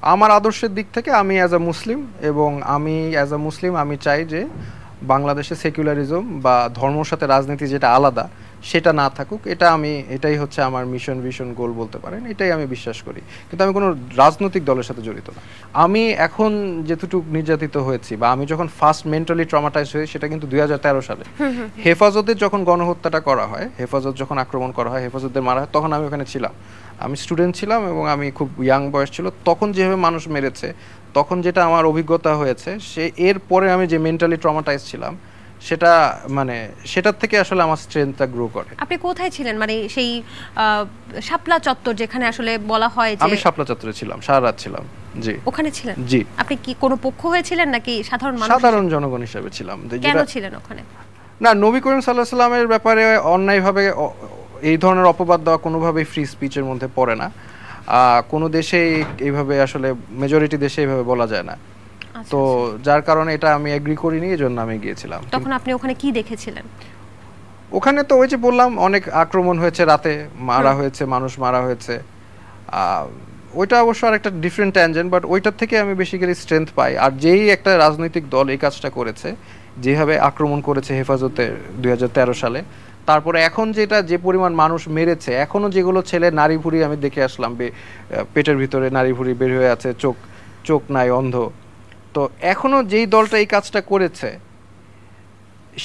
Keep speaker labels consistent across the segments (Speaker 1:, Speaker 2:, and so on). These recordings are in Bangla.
Speaker 1: আমার আদর্শের দিক থেকে আমি অ্যাজ আ মুসলিম, এবং আমি অ্যাজ আ মুসলিম আমি চাই যে বাংলাদেশে সেকুলারিজম বা ধর্মর সাথে রাজনীতি যেটা আলাদা সেটা না থাকুক। এটাই হচ্ছে আমার মিশন, ভিশন, গোল বলতে পারেন। এটাই আমি বিশ্বাস করি, কিন্তু আমি কোনো রাজনৈতিক দলের সাথে জড়িত না। আমি এখন যেটুকু নির্যাতিত হয়েছি, বা আমি যখন ফার্স্ট মেন্টালি ট্রমাটাইজ হই, সেটা কিন্তু 2013 সালে হেফাজতের যখন গণহত্যাটা করা হয়, হেফাজত যখন আক্রমণ করা হয়, হেফাজতদের মারা হয়, তখন আমি ওখানে ছিলাম। আমি স্টুডেন্ট ছিলাম এবং আমি খুব ইয়াং বয়স ছিল তখন। যেভাবে মানুষ মেরেছে তখন, যেটা আমার অভিজ্ঞতা হয়েছে, এর পরে আমি যে মেন্টালি ট্রমাটাইজ ছিলাম, সেটা মানে সেটার থেকে আসলে আমার স্ট্রেংথটা গ্রো করে।
Speaker 2: আপনি কোথায় ছিলেন, মানে সেই শাপলা চত্বর যেখানে আসলে বলা হয় যে?
Speaker 1: আমি শাপলা চত্বরে ছিলাম, সারা রাত ছিলাম। জি,
Speaker 2: ওখানে ছিলেন?
Speaker 1: জি।
Speaker 2: আপনি কি কোনো পক্ষ হয়েছিলেন নাকি সাধারণ মানুষ?
Speaker 1: সাধারণ জনগণ হিসেবে ছিলাম।
Speaker 2: কেন ছিলেন ওখানে?
Speaker 1: না, নবী করিম সাল্লাল্লাহু আলাইহি সাল্লামের ব্যাপারে অন্যায়ভাবে এই ধরনের অপবাদ দেওয়া কোনোভাবেই ফ্রি স্পিচের মধ্যে পড়ে না। কোনো দেশেই এইভাবে, আসলে মেজরিটি দেশে এইভাবে বলা যায় না। তো যার কারণে এটা আমি এগ্রি করিনি, এজন্য আমি গিয়েছিলাম।
Speaker 2: তখন আপনি ওখানে কি দেখেছিলেন?
Speaker 1: ওখানে তো ওই যে বললাম, অনেক আক্রমণ হয়েছে, রাতে মারা হয়েছে, মানুষ মারা হয়েছে। ওইটা অবশ্য আর একটা ডিফারেন্ট ট্যানজেন্ট, বাট ওইটার থেকে আমি বেসিক্যালি স্ট্রেংথ পাই। আর যেই একটা রাজনৈতিক দল এই কাজটা করেছে, যেভাবে আক্রমণ করেছে হেফাজতে 2013 সালে, তারপরে এখন যে পরিমাণ মানুষ মেরেছে, এখনো যেগুলো ছেলে নারী ভুঁড়ি আমি দেখে আসলাম, পেটের ভিতরে নারী ভুঁড়ি বের হয়ে আছে, চোখ নাই, অন্ধ। তো এখনো যেই দলটা এই কাজটা করেছে,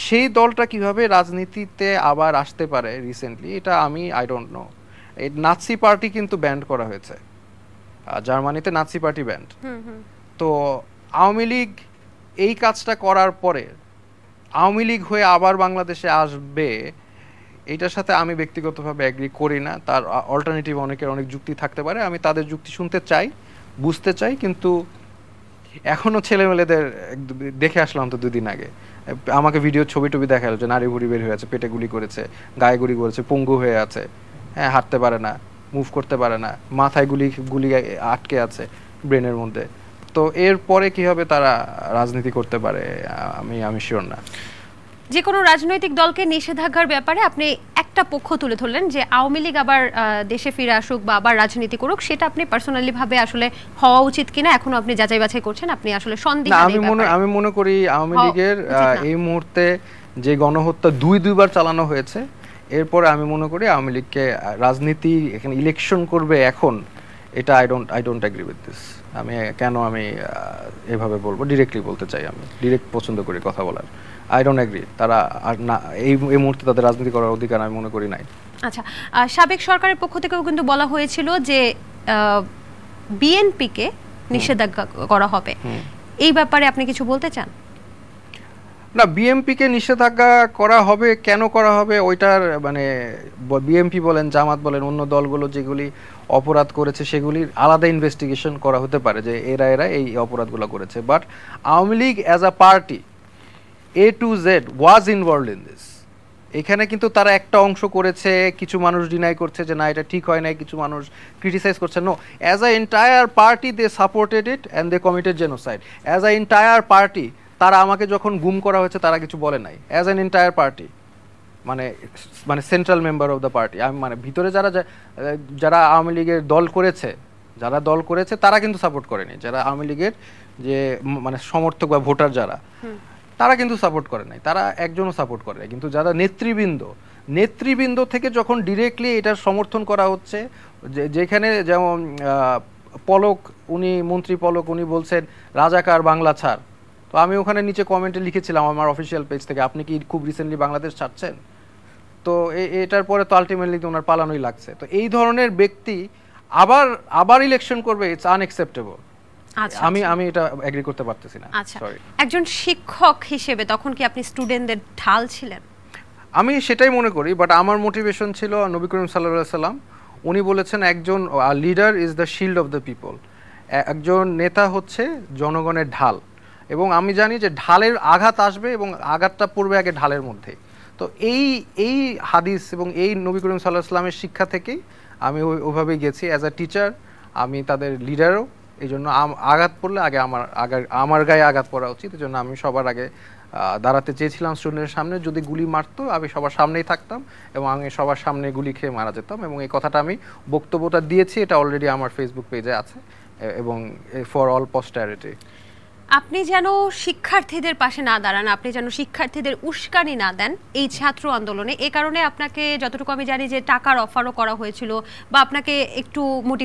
Speaker 1: সেই দলটা কিভাবে রাজনীতিতে আবার আসতে পারে রিসেন্টলি, এটা আই ডোন্ট নো। এই নাৎসি পার্টি কিন্তু ব্যান্ড করা হয়েছে, জার্মানিতে নাৎসি পার্টি ব্যান্ড। তো আওয়ামী লীগ এই কাজটা করার পরে আওয়ামী লীগ হয়ে আবার বাংলাদেশে আসবে, এইটার সাথে আমি ব্যক্তিগতভাবে এগ্রি করি না। তার অল্টারনেটিভ অনেক যুক্তি থাকতে পারে, আমি তাদের যুক্তি শুনতে চাই, বুঝতে চাই, কিন্তু এখনো ছেলেমেয়েদের দেখে আসলাম তো 2 দিন আগে, আমাকে ভিডিও ছবি দেখালো যে নারী ভুঁড়ি বের হয়ে আছে, পেটে গুলি করেছে, গায়ে গুলি করেছে, পঙ্গু হয়ে আছে, হ্যাঁ, হাঁটতে পারে না, মুভ করতে পারে না, মাথায় গুলি আটকে আছে ব্রেনের মধ্যে। তো এরপরে কিভাবে তারা রাজনীতি করতে পারে আমি শিওর না।
Speaker 2: যে কোনো রাজনৈতিক দলকে নিষেধাজ্ঞার ব্যাপারে আপনি একটা পক্ষ তুলে ধরলেন যে আওয়ামী লীগ আবার দেশে ফিরে আসুক বা আবার রাজনীতি করুক, সেটা আপনি পার্সোনালি ভাবে আসলে হওয়া উচিত কিনা এখনো আপনি যাচাই বাছাই করছেন, আপনি আসলে সন্দিহান।
Speaker 1: আমি মনে করি আওয়ামী লীগের এই মুহূর্তে যে গণহত্যা দুইবার চালানো হয়েছে, এরপরে আমি মনে করি আওয়ামী লীগকে রাজনীতি এখানে ইলেকশন করবে এখন, এটা I don't agree with this. আমি এভাবে বলবো, ডিরেক্টলি বলতে চাই, আমি ডিরেক্ট পছন্দ করি কথা বলার। আই ডোন্ট এগ্রি, তারা আর না, এই মুহূর্তে তাদের রাজনীতি করার অধিকার আমি মনে করি নাই।
Speaker 2: আচ্ছা, সাবেক সরকারের পক্ষ থেকেও কিন্তু বলা হয়েছিল যে বিএনপিকে নিষেধাজ্ঞা করা হবে, এই ব্যাপারে আপনি কিছু বলতে চান?
Speaker 1: না, বিএনপিকে নিষেধাজ্ঞা করা হবে, কেন করা হবে ওইটার মানে বিএনপি বলেন, জামাত বলেন, অন্য দলগুলো যেগুলি অপরাধ করেছে সেগুলির আলাদা ইনভেস্টিগেশন করা হতে পারে যে এরা এই অপরাধগুলো করেছে। But Awami League as a party A to Z was involved in this. এখানে কিন্তু তারা একটা অংশ করেছে, কিছু মানুষ ডিনাই করছে যে না এটা ঠিক হয় নাই, কিছু মানুষ ক্রিটিসাইজ করছে। No, as a entire party they supported it and they committed genocide. As a entire party, তারা আমাকে যখন গুম করা হয়েছে তারা কিছু বলে নাই। অ্যাজ অ্যান এন্টায়ার পার্টি, মানে central member of the party, আমি মানে ভিতরে যারা আওয়ামী লীগের দল করেছে তারা কিন্তু সাপোর্ট করেনি। যারা আওয়ামী লীগের যে মানে সমর্থক বা ভোটার যারা, তারা কিন্তু সাপোর্ট করে নাই, তারা একজনও সাপোর্ট করে নাই। কিন্তু যারা নেতৃবৃন্দ থেকে যখন ডিরেক্টলি এটার সমর্থন করা হচ্ছে, যেখানে যেমন মন্ত্রী পলক উনি বলছেন রাজাকার বাংলা ছাড়। তো আমি ওখানে নিচে কমেন্টে লিখেছিলাম আমার অফিসিয়াল পেজ থেকে, আপনি কি খুব রিসেন্টলি বাংলাদেশ ছাড়ছেন? তো এটার পরে তো আলটিমেটলি তো ওনার পালানোই লাগছে। তো এই ধরনের ব্যক্তি আবার ইলেকশন করবে, ইটস আনএক্সেপ্টেবল। আমি এটা এগ্রি করতে পারতেছি না।
Speaker 2: সরি। একজন শিক্ষক হিসেবে তখন কি আপনি স্টুডেন্টদের ঢাল ছিলেন?
Speaker 1: আমি সেটাই মনে করি, বাট আমার মোটিভেশন ছিল নবী করিম সাল্লাল্লাহু আলাইহি সাল্লাম, উনি বলেছেন একজন leader is the shield of the people. একজন নেতা হচ্ছে জনগণের ঢাল, এবং আমি জানি যে ঢালের আঘাত আসবে এবং আঘাতটা পড়বে আগে ঢালের মধ্যে। তো এই হাদিস এবং এই নবী করিম সাল্লাল্লাহু আলাইহি সাল্লামের শিক্ষা থেকেই আমি ওইভাবেই গেছি অ্যাজ আ টিচার। আমি তাদের লিডারও, এই জন্য আঘাত পড়লে আগে আমার গায়ে আঘাত পড়া উচিত। এই জন্য আমি সবার আগে দাঁড়াতে চেয়েছিলাম স্টুডেন্টের সামনে। যদি গুলি মারতো আমি সবার সামনেই থাকতাম এবং আমি সবার সামনে গুলি খেয়ে মারা যেতাম। এবং এই কথাটা আমি বক্তব্যটা দিয়েছি, এটা অলরেডি আমার ফেসবুক পেজে আছে। এবং ফর অল পস্টারিটি।
Speaker 2: আপনি যেন শিক্ষার্থীদের পাশে না দাঁড়ান, আপনি যেন শিক্ষার্থীদের উস্কানি না দেন এই ছাত্র আন্দোলনে। এই কারণে আপনাকে যতটুকু আমি জানি যে টাকার অফারও করা হয়েছিল বা আপনাকে একটু মোটিভেট